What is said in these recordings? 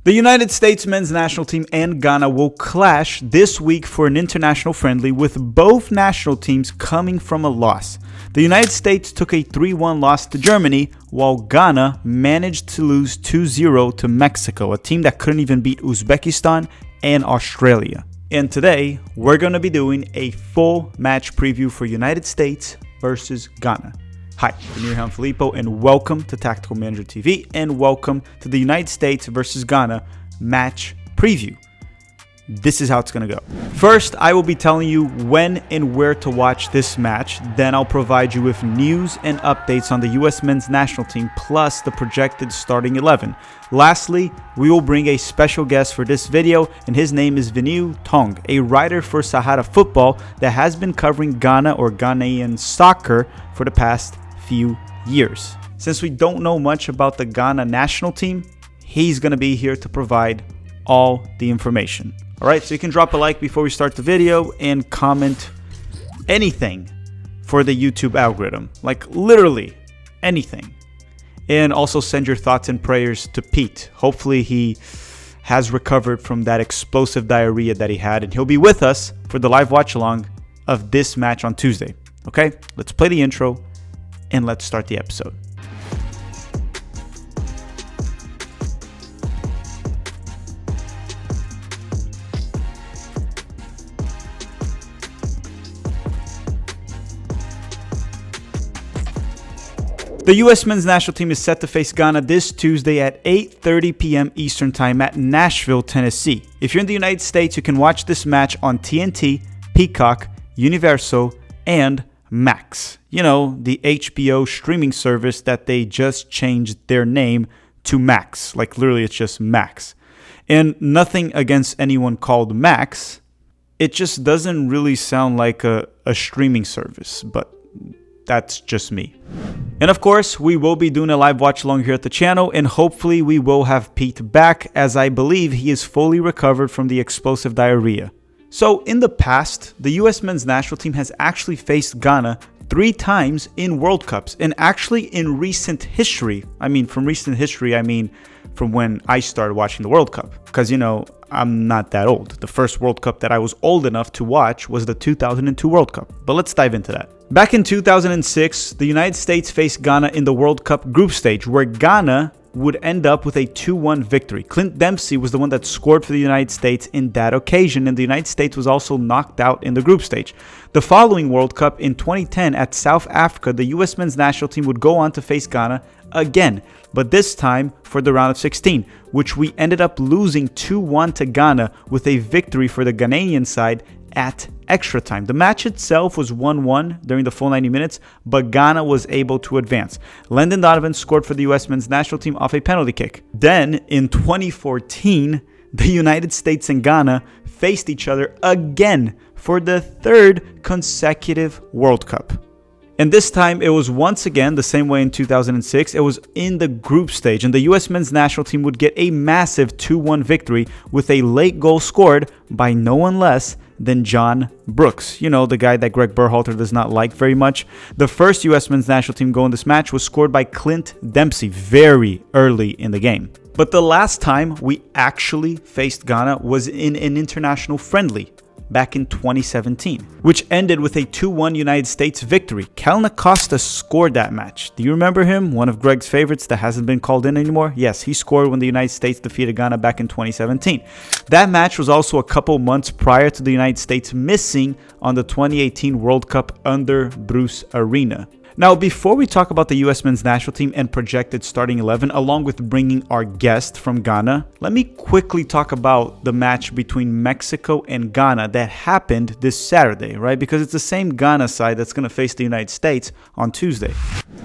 The United States men's national team and Ghana will clash this week for an international friendly, with both national teams coming from a loss. The United States took a 3-1 loss to Germany, while Ghana managed to lose 2-0 to Mexico, a team that couldn't even beat Uzbekistan and Australia. And today, we're going to be doing a full match preview for United States versus Ghana. Hi, I'm Filippo, and welcome to Tactical Manager TV, and welcome to the United States versus Ghana match preview. This is how it's going to go. First, I will be telling you when and where to watch this match. Then I'll provide you with news and updates on the US men's national team, plus the projected starting 11. Lastly, we will bring a special guest for this video, and his name is Venu Tong, a writer for Sahara Football that has been covering Ghana or Ghanaian soccer for the past few years. Since we don't know much about the Ghana national team, he's going to be here to provide all the information. All right, so you can drop a like before we start the video and comment anything for the YouTube algorithm, like literally anything. And also send your thoughts and prayers to Pete. Hopefully he has recovered from that explosive diarrhea that he had, and he'll be with us for the live watch along of this match on Tuesday. Okay, let's play the intro and let's start the episode. The U.S. men's national team is set to face Ghana this Tuesday at 8:30 p.m. Eastern Time at Nashville, Tennessee. If you're in the United States, you can watch this match on TNT, Peacock, Universal, and Max. You know, the HBO streaming service that they just changed their name to Max. Like literally, it's just Max. And nothing against anyone called Max. It just doesn't really sound like a streaming service, but that's just me. And of course, we will be doing a live watch along here at the channel, and hopefully we will have Pete back, as I believe he is fully recovered from the explosive diarrhea. So in the past, the US men's national team has actually faced Ghana 3 times in World Cups, and actually in recent history. I mean, from recent history, I mean from when I started watching the World Cup, because you know, I'm not that old. The first World Cup that I was old enough to watch was the 2002 World Cup. But let's dive into that. Back in 2006, the United States faced Ghana in the World Cup group stage, where Ghana would end up with a 2-1 victory. Clint Dempsey was the one that scored for the United States in that occasion, and the United States was also knocked out in the group stage. The following World Cup in 2010 at South Africa, the US men's national team would go on to face Ghana again, but this time for the round of 16, which we ended up losing 2-1 to Ghana, with a victory for the Ghanaian side at extra time. The match itself was 1-1 during the full 90 minutes, but Ghana was able to advance. Landon Donovan scored for the US men's national team off a penalty kick. Then in 2014, the United States and Ghana faced each other again for the 3rd consecutive World Cup. And this time, it was once again the same way in 2006. It was in the group stage, and the US men's national team would get a massive 2-1 victory with a late goal scored by no one less than John Brooks. You know, the guy that Greg Berhalter does not like very much. The first US men's national team goal in this match was scored by Clint Dempsey very early in the game. But the last time we actually faced Ghana was in an international friendly back in 2017, which ended with a 2-1 United States victory. Cal Acosta scored that match. Do you remember him? One of Greg's favorites that hasn't been called in anymore? Yes, he scored when the United States defeated Ghana back in 2017. That match was also a couple months prior to the United States missing on the 2018 World Cup under Bruce Arena. Now, before we talk about the US men's national team and projected starting 11, along with bringing our guest from Ghana, let me quickly talk about the match between Mexico and Ghana that happened this Saturday, right? Because it's the same Ghana side that's going to face the United States on Tuesday.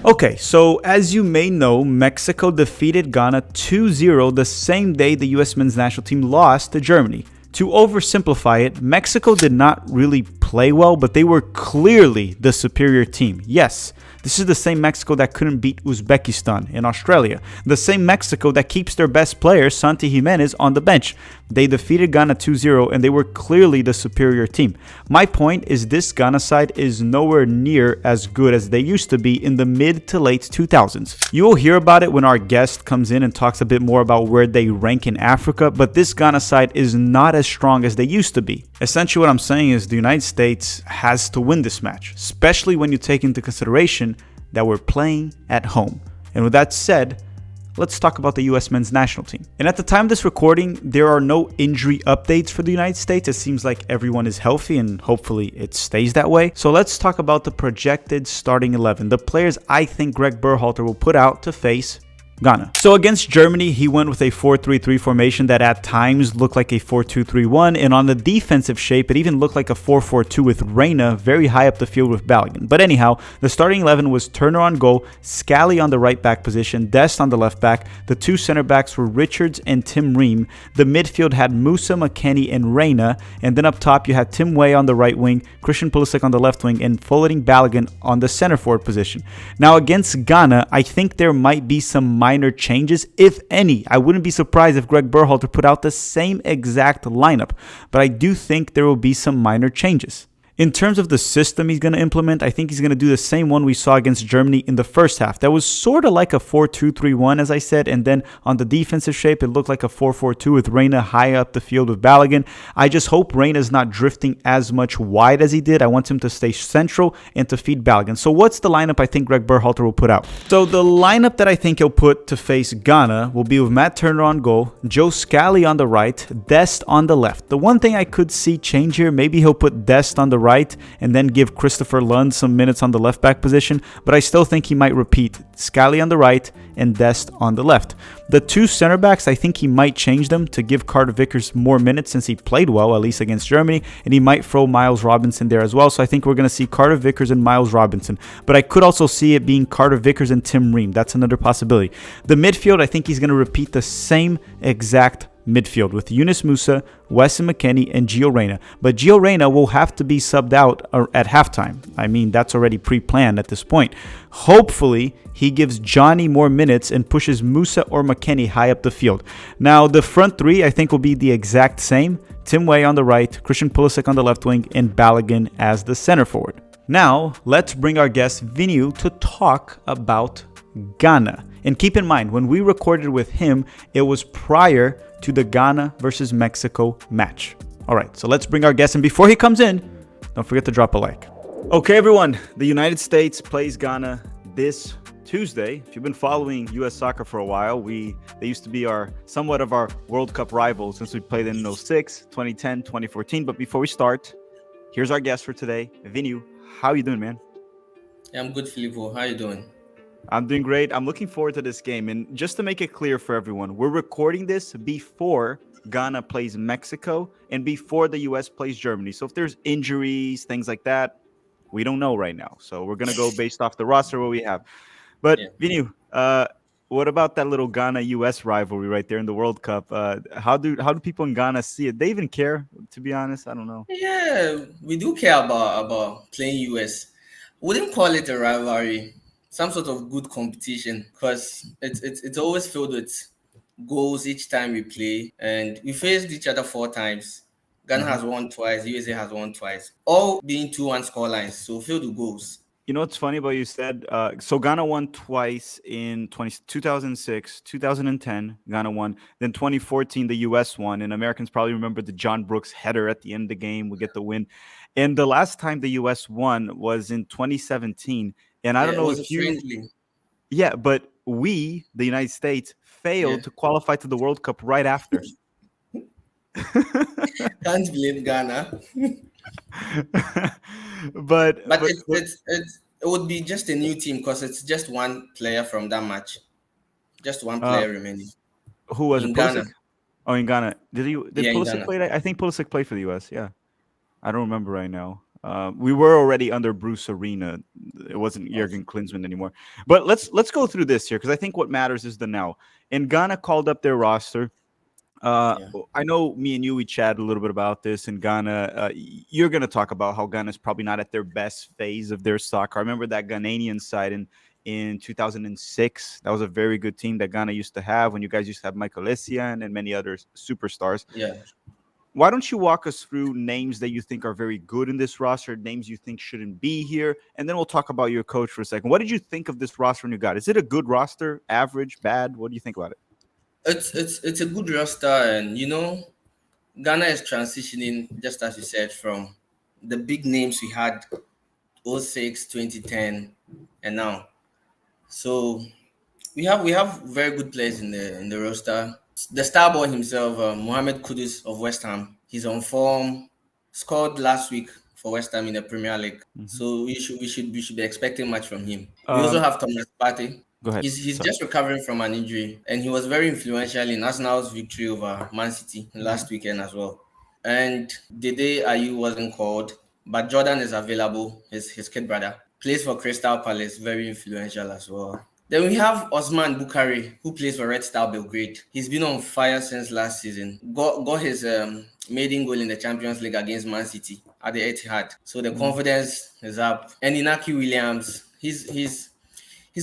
Okay, so as you may know, Mexico defeated Ghana 2-0 the same day the US men's national team lost to Germany. To oversimplify it, Mexico did not really play well, but they were clearly the superior team. Yes, this is the same Mexico that couldn't beat Uzbekistan in Australia. The same Mexico that keeps their best player, Santi Jimenez, on the bench. They defeated Ghana 2-0 and they were clearly the superior team. My point is this Ghana side is nowhere near as good as they used to be in the mid to late 2000s. You will hear about it when our guest comes in and talks a bit more about where they rank in Africa, but this Ghana side is not as strong as they used to be. Essentially what I'm saying is the United States has to win this match, especially when you take into consideration that we're playing at home. And with that said, let's talk about the US men's national team. And at the time of this recording, there are no injury updates for the United States. It seems like everyone is healthy and hopefully it stays that way. So let's talk about the projected starting 11, the players I think Greg Berhalter will put out to face Ghana. So against Germany, he went with a 4-3-3 formation that at times looked like a 4-2-3-1, and on the defensive shape, it even looked like a 4-4-2 with Reina very high up the field with Balogun. But anyhow, the starting 11 was Turner on goal, Scally on the right back position, Dest on the left back. The two center backs were Richards and Tim Ream. The midfield had Musa, McKennie, and Reina, and then up top you had Tim Way on the right wing, Christian Pulisic on the left wing, and forwarding Balogun on the center forward position. Now against Ghana, I think there might be some minor changes, if any. I wouldn't be surprised if Greg Berhalter put out the same exact lineup, but I do think there will be some minor changes. In terms of the system he's going to implement, I think he's going to do the same one we saw against Germany in the first half. That was sort of like a 4-2-3-1, as I said, and then on the defensive shape, it looked like a 4-4-2 with Reina high up the field with Balogun. I just hope Reina's not drifting as much wide as he did. I want him to stay central and to feed Balogun. So what's the lineup I think Greg Berhalter will put out? So the lineup that I think he'll put to face Ghana will be with Matt Turner on goal, Joe Scally on the right, Dest on the left. The one thing I could see change here, maybe he'll put Dest on the right and then give Christopher Lund some minutes on the left back position, but I still think he might repeat Scally on the right and Dest on the left. The two center backs, I think he might change them to give Carter Vickers more minutes since he played well, at least against Germany, and he might throw Miles Robinson there as well. So I think we're going to see Carter Vickers and Miles Robinson, but I could also see it being Carter Vickers and Tim Ream. That's another possibility. The midfield, I think he's going to repeat the same exact midfield with Yunus Musa, Wesson McKennie, and Gio Reyna. But Gio Reyna will have to be subbed out at halftime. I mean, that's already pre-planned at this point. Hopefully, he gives Johnny more minutes and pushes Musa or McKennie high up the field. Now, the front three, I think, will be the exact same. Tim Way on the right, Christian Pulisic on the left wing, and Balogun as the center forward. Now, let's bring our guest Vinu to talk about Ghana. And keep in mind, when we recorded with him, it was prior to the Ghana versus Mexico match. All right, so let's bring our guest. And before he comes in, don't forget to drop a like. Okay, everyone, the United States plays Ghana this Tuesday. If you've been following U.S. soccer for a while, they used to be somewhat of our World Cup rivals since we played in 06, 2010, 2014. But before we start, here's our guest for today, Vinu. How you doing, man? Yeah, I'm good, Filippo. How you doing? I'm doing great. I'm looking forward to this game. And just to make it clear for everyone, we're recording this before Ghana plays Mexico and before the U.S. plays Germany. So if there's injuries, things like that, we don't know right now. So we're going to go based off the roster what we have. But, Vinu, what about that little Ghana-U.S. rivalry right there in the World Cup? How do people in Ghana see it? They even care, to be honest? I don't know. Yeah, we do care about playing US. Wouldn't call it a rivalry. Some sort of good competition because it's always filled with goals each time we play, and we faced each other 4 times. Ghana has won twice, USA has won twice, all being 2-1 scorelines, so filled with goals. You know what's funny about you said? So Ghana won twice in 2006, 2010, Ghana won. Then 2014, the U.S. won. And Americans probably remember the John Brooks header at the end of the game. We get the win. And the last time the U.S. won was in 2017. And I don't know if you... friendly. Yeah, but we, the United States, failed to qualify to the World Cup right after. Can't blame Ghana. but it would be just a new team because it's just one player from that match. Just one player remaining. Who was in it? Ghana? Pulisic? Oh, in Ghana. Did Pulisic play? I think Pulisic played for the US. Yeah. I don't remember right now. We were already under Bruce Arena. It wasn't Jurgen Klinsmann anymore. But let's go through this here because I think what matters is the now. And Ghana called up their roster. Yeah, I know me and you, we chatted a little bit about this in Ghana. You're going to talk about how Ghana is probably not at their best phase of their soccer. I remember that Ghanaian side in 2006. That was a very good team that Ghana used to have when you guys used to have Michael Essien and many other superstars. yeah. Why don't you walk us through names that you think are very good in this roster, names you think shouldn't be here, and then we'll talk about your coach for a second. What did you think of this roster when you got it? Is it a good roster, average, bad? What do you think about it? It's a good roster, and Ghana is transitioning, just as you said, from the big names we had 06, 2010, and now. So we have very good players in the roster. The star boy himself, Mohamed Kudus of West Ham, he's on form. Scored last week for West Ham in the Premier League, Hmm. so we should be expecting much from him. We also Um, have Thomas Partey. Go ahead. He's Sorry. just recovering from an injury, and he was very influential in Arsenal's victory over Man City Hmm. last weekend as well. And Dede Ayew wasn't called, but Jordan is available. His kid brother plays for Crystal Palace, very influential as well. Then we have Osman Bukari, who plays for Red Star Belgrade. He's been on fire since last season. Got his maiden goal in the Champions League against Man City at the Etihad. So the Hmm. confidence is up. And Inaki Williams, he's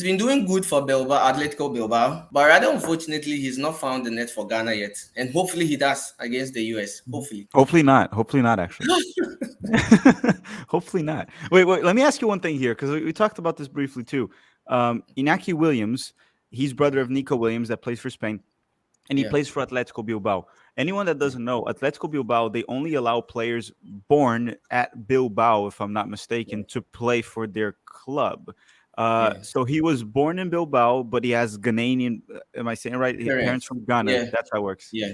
been doing good for Bilbao, Atletico Bilbao, but rather unfortunately, he's not found the net for Ghana yet. And hopefully he does against the US. Hopefully. Hopefully not. Hopefully not, actually. Hopefully not. Wait. Let me ask you one thing here, because we talked about this briefly too. Inaki Williams, he's brother of Nico Williams that plays for Spain, and he Yeah, plays for Atletico Bilbao. Anyone that doesn't know, Atletico Bilbao, they only allow players born at Bilbao, if I'm not yeah, mistaken, to play for their club. yeah. So he was born in Bilbao, but he has Ghanaian. Am I saying it right? Parents Parents. from Ghana. Yeah, That's how it works. yeah.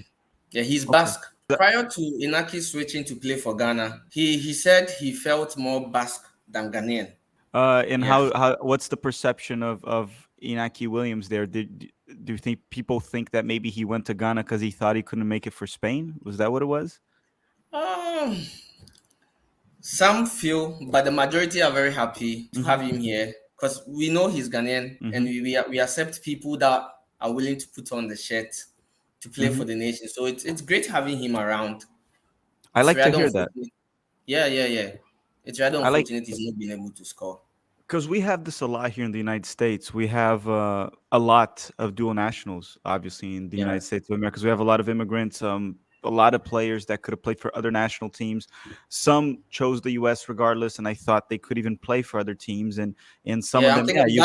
Yeah, he's Okay. Basque. Prior to Inaki switching to play for Ghana, he said he felt more Basque than Ghanaian. And Yeah. how what's the perception of Inaki Williams there? Do you think people think that maybe he went to Ghana because he thought he couldn't make it for Spain? Was that what it was? Um, some feel, but the majority are very happy to Hmm. have him here because we know he's Ghanaian, and Hmm. we accept people that are willing to put on the shirt to play Hmm. for the nation. So it's great having him around. I It's like to rather hear that. unfortunate. Yeah, yeah, yeah. It's rather I like unfortunate he's not been able to score. because we have this a lot here in the United States. We have a lot of dual nationals, obviously, in the Yeah. United States of America. 'Cause we have a lot of immigrants, a lot of players that could have played for other national teams. Some chose the U.S. regardless, and I thought they could even play for other teams. And some of Yeah, I'm them, yeah, thinking you.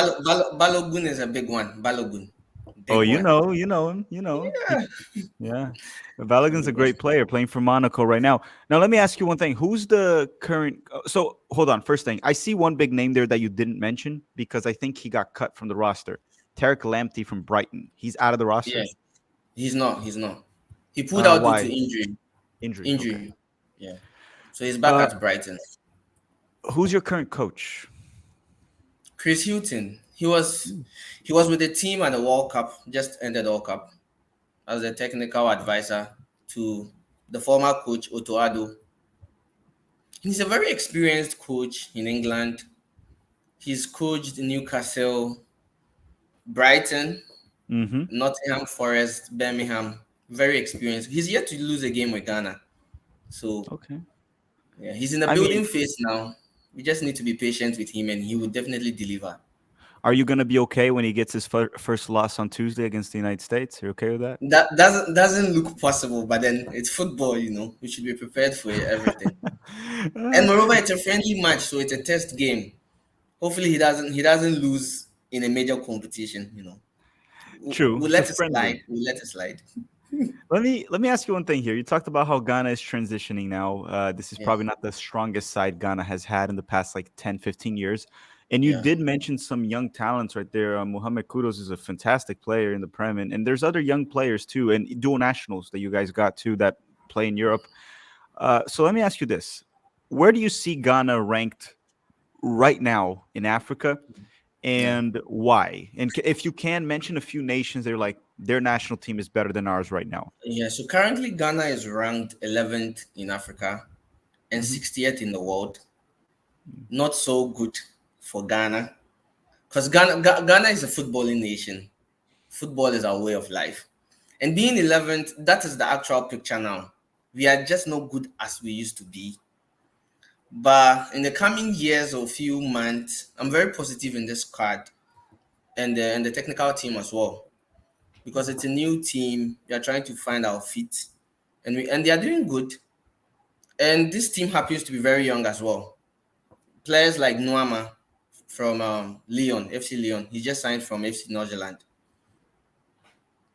Balogun is a big one. Balogun, Oh, big one. you know him, you know. Yeah. Yeah. Balogun's a Balogun. great player playing for Monaco right now. Now, let me ask you one thing. Who's the current? So, hold on. First thing, I see one big name there that you didn't mention because I think he got cut from the roster. Tarek Lamptey from Brighton. He's out of the Yeah, roster. he's not. He's not. He pulled out due to Why? injury. Injury. Okay. Injury. Yeah. So he's back Uh, at Brighton. who's your current coach? Chris Hilton. He was with the team at the World Cup. Just ended the World Cup as a technical advisor to the former coach Otto Addo. He's a very experienced coach in England. He's coached Newcastle, Brighton, Mm-hmm. Nottingham Forest, Birmingham. Very experienced. He's yet to lose a game with Ghana. So Okay. yeah, he's in the I mean, building phase now. We just need to be patient with him, and he will definitely deliver. are you going to be okay when he gets his first loss on Tuesday against the United States? Are you okay with that? That doesn't look possible, but then it's football, We should be prepared for everything. And moreover, it's a friendly match, so it's a test game. Hopefully, he doesn't lose in a major competition. True. We'll It's a let it friendly. slide. We'll let it slide. Let me ask you one thing here. You talked about how Ghana is transitioning now. This is Yeah, probably not the strongest side Ghana has had in the past like 10, 15 years. And you yeah, did mention some young talents right there. Mohamed Kudos is a fantastic player in the Prem, and there's other young players too, and dual nationals that you guys got too that play in Europe. So let me ask you this: where do you see Ghana ranked right now in Africa, yeah, and why? And if you can mention a few nations, they're like their national team is better than ours right now. yeah. So currently, Ghana is ranked 11th in Africa and Hmm. 60th in the world. Not so good for Ghana because Ghana is a footballing nation. Football is our way of life. And being 11th, that is the actual picture now. We are just not good as we used to be. But in the coming years or few months, I'm very positive in this squad and the technical team as well, because it's a new team. We are trying to find our feet, and they are doing good. And this team happens to be very young as well. Players like Nuama from Lyon, FC Lyon. He just signed from FC Northern.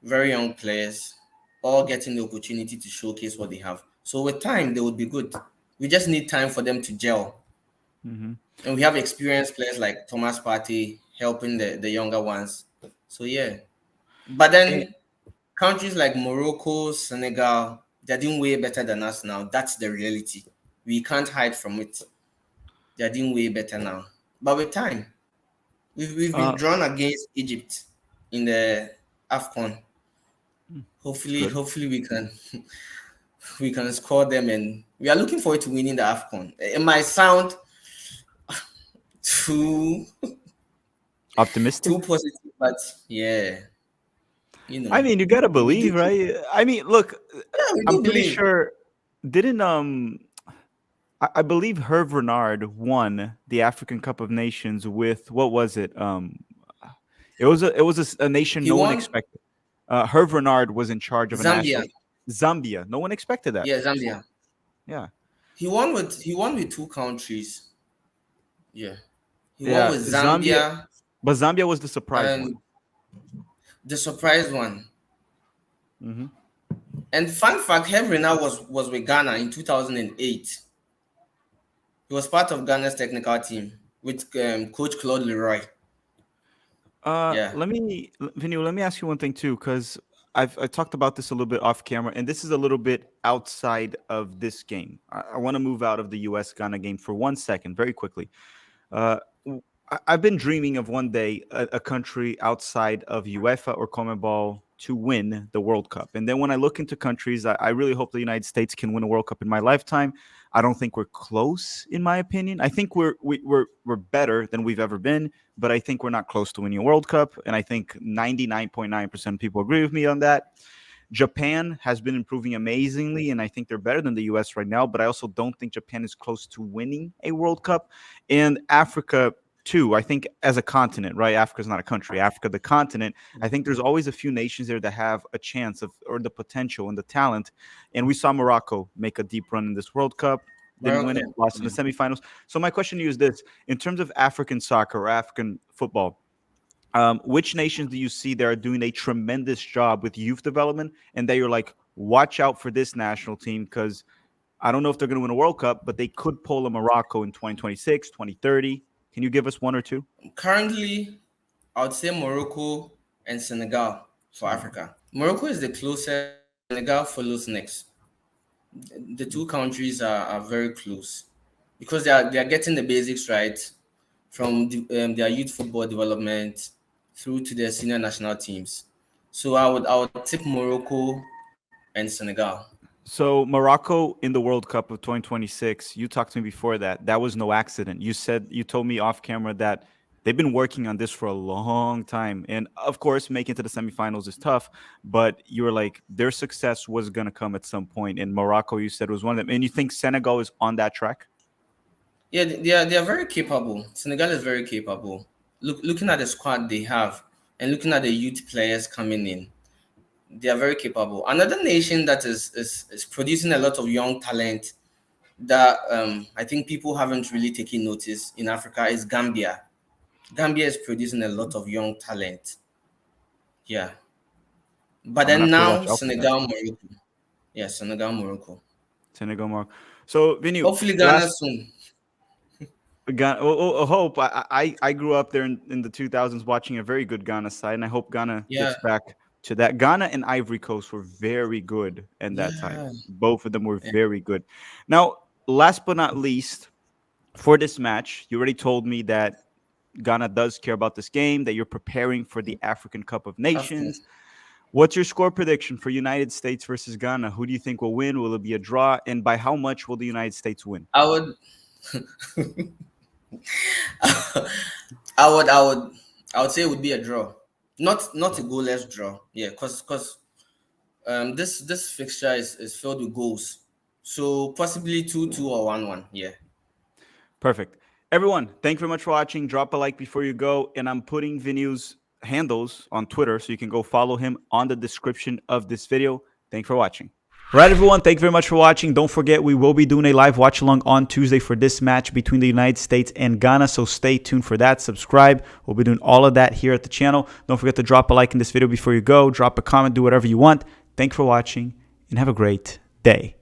Very young players, all getting the opportunity to showcase what they have. So with time, they would be good. We just need time for them to gel. Hmm. And we have experienced players like Thomas Partey helping the younger ones. So yeah. But then countries like Morocco, Senegal, they're doing way better than us now. That's the reality. We can't hide from it. They're doing way better now. But with time, we've been Uh, drawn against Egypt in the AFCON. good. Hopefully we can score them, and we are looking forward to winning the AFCON. It might sound too Optimistic. too positive, but yeah, I mean, you gotta we do believe, right? I mean, look, yeah, we I'm do pretty believe. sure didn't I believe Herve Renard won the African Cup of Nations with what was it? It was a nation He no one won expected. Herve Renard was in charge of a Zambia. national Zambia. No one expected that. Yeah, Zambia. Yeah, He won with two countries. Yeah. He won yeah, with Zambia, Zambia but Zambia was the surprise one. and the surprise one. Hmm. And fun fact, Henry now was with Ghana in 2008. He was part of Ghana's technical team with Coach Claude Leroy. Yeah. Vinu, let me ask you one thing too, because I talked about this a little bit off camera, and this is a little bit outside of this game. I want to move out of the U.S. Ghana game for 1 second, very quickly. I've been dreaming of one day a country outside of UEFA or CONMEBOL to win the World Cup. And then when I look into countries, I really hope the United States can win a World Cup in my lifetime. I don't think we're close, in my opinion. I think we're better than we've ever been, but I think we're not close to winning a World Cup. And I think 99.9% of people agree with me on that. Japan has been improving amazingly, and I think they're better than the US right now, but I also don't think Japan is close to winning a World Cup. And Africa, too, I think as a continent, right? Africa is not a country. Africa, the continent, I think there's always a few nations there that have a chance of, or the potential and the talent. And we saw Morocco make a deep run in this World Cup. Didn't win it, Morocco. lost in the Yeah. semifinals. So my question to you is this: in terms of African soccer or African football, which nations do you see that are doing a tremendous job with youth development and that you're like, watch out for this national team because I don't know if they're going to win a World Cup, but they could pull a Morocco in 2026, 2030. Can you give us one or two? Currently, I would say Morocco and Senegal for Senegal. Africa. Morocco is the closest. Senegal follows next. The Mm. two countries are very close because they are getting the basics right from their youth football development through to their senior national teams. So I would tip Morocco and Senegal. So Morocco in the World Cup of 2026, you talked to me before that. That was no accident. You told me off camera that they've been working on this for a long time. And of course, making it to the semifinals is tough, but you were like their success was going to come at some point. And Morocco, you said, was one of them. And you think Senegal is on that track? Yeah, they are very capable. Senegal is very capable. Looking at the squad they have and looking at the youth players coming in, they are very capable. Another nation that is producing a lot of young talent that I think people haven't really taken notice in Africa is Gambia. Gambia is producing a lot of young talent. Yeah. But I'm going to then have to now watch out for that. Senegal, Morocco. Yeah, Senegal, Morocco. Senegal, Morocco. So, Vinu, Hopefully Ghana last soon. Ghana, oh, hope I grew up there in the 2000s watching a very good Ghana side, and I hope Ghana Yeah. gets back to that. Ghana and Ivory Coast were very good in that time. Yeah. Both of them were Yeah. very good. Now, last but not least, for this match, you already told me that Ghana does care about this game, that you're preparing for the African Cup of AFCON. Nations. What's your score prediction for United States versus Ghana? Who do you think will win? Will it be a draw? And by how much will the United States win? I would I would say it would be a draw. Not a goalless draw. Yeah, cause This fixture is filled with goals, so possibly 2-2 or 1-1. Yeah. Perfect. Everyone, thank you very much for watching. Drop a like before you go, and I'm putting Vinny's handles on Twitter, so you can go follow him on the description of this video. Thank you for watching. All right, everyone, thank you very much for watching. Don't forget, we will be doing a live watch along on Tuesday for this match between the United States and Ghana, so stay tuned for that. Subscribe. We'll be doing all of that here at the channel. Don't forget to drop a like in this video before you go. Drop a comment. Do whatever you want. Thank you for watching, and have a great day.